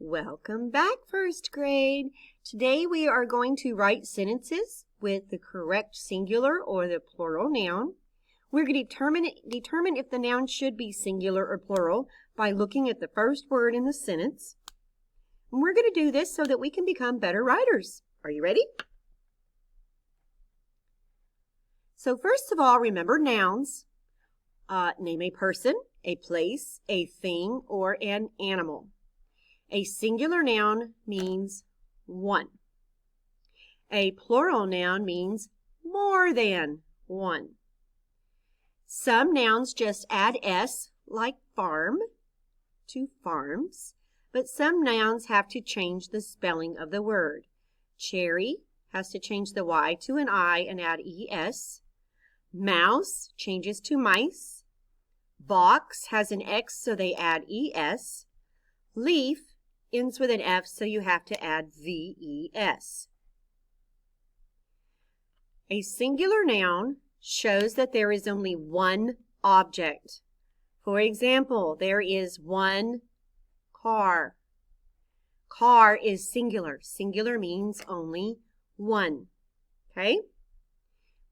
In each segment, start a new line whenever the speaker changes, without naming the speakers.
Welcome back, first grade. Today we are going to write sentences with the correct singular or the plural noun. We're going to determine if the noun should be singular or plural by looking at the first word in the sentence. And we're going to do this so that we can become better writers. Are you ready? So first of all, remember nouns. Name a person, a place, a thing, or an animal. A singular noun means one. A plural noun means more than one. Some nouns just add S, like farm, to farms, but some nouns have to change the spelling of the word. Cherry has to change the Y to an I and add ES. Mouse changes to mice. Box has an X, so they add ES. Leaf ends with an F, so you have to add VES. A singular noun shows that there is only one object. For example, there is one car. Car is singular. Singular means only one. Okay?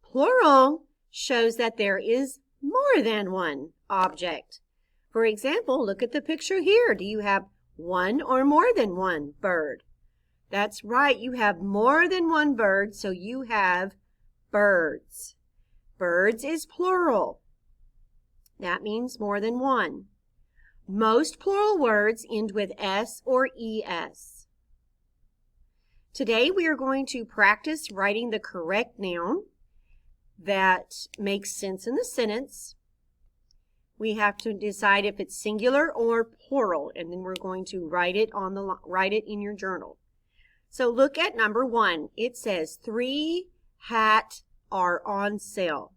Plural shows that there is more than one object. For example, look at the picture here. Do you have one or more than one bird? That's right, you have more than one bird, so you have birds. Birds is plural. That means more than one. Most plural words end with S or ES. Today we are going to practice writing the correct noun that makes sense in the sentence. We have to decide if it's singular or plural, and then we're going to write it in your journal. So look at number 1. It says 3 hats are on sale.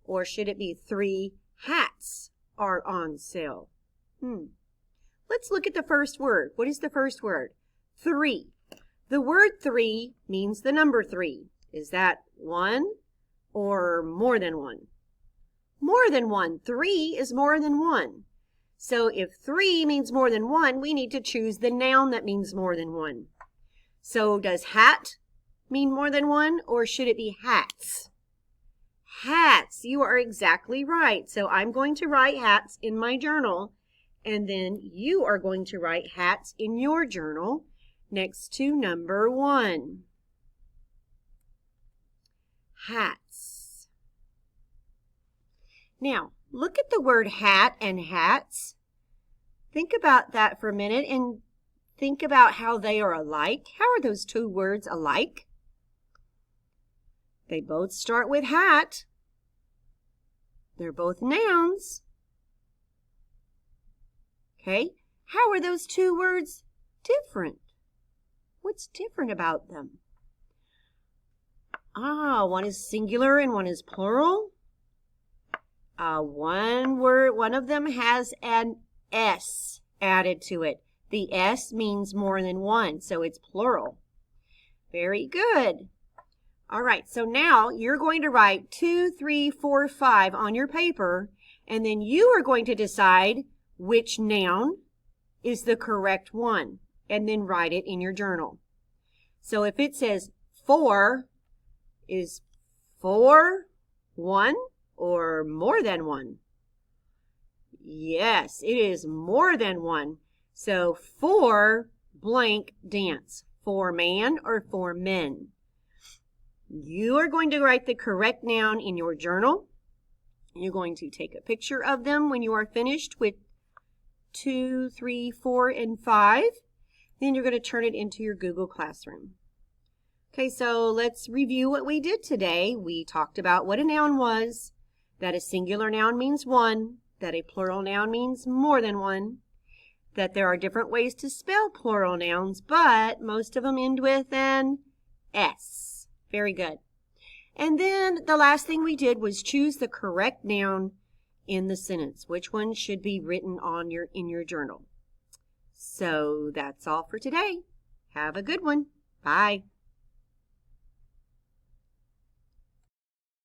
Or should it be 3 hats are on sale? Let's look at the first word. What is the first word? 3. The word 3 means the number 3. Is that 1 or more than 1? More than 1. 3 is more than 1. So if 3 means more than 1, we need to choose the noun that means more than 1. So does hat mean more than 1, or should it be hats? Hats. You are exactly right. So I'm going to write hats in my journal, and then you are going to write hats in your journal next to number 1. Hats. Now, look at the word hat and hats. Think about that for a minute and think about how they are alike. How are those two words alike? They both start with hat. They're both nouns. Okay, how are those two words different? What's different about them? One is singular and one is plural. One of them has an S added to it. The S means more than one, so it's plural. Very good. All right, so now you're going to write 2, 3, 4, 5 on your paper, and then you are going to decide which noun is the correct one, and then write it in your journal. So if it says 4, is 4 1? Or more than 1? Yes, it is more than 1. So 4 blank dance. 4 man or 4 men. You are going to write the correct noun in your journal. You're going to take a picture of them when you are finished with 2, 3, 4, and 5. Then you're going to turn it into your Google Classroom. Okay, so let's review what we did today. We talked about what a noun was, that a singular noun means one, that a plural noun means more than one, that there are different ways to spell plural nouns, but most of them end with an S. Very good. And then the last thing we did was choose the correct noun in the sentence. Which one should be written in your journal? So that's all for today. Have a good one. Bye.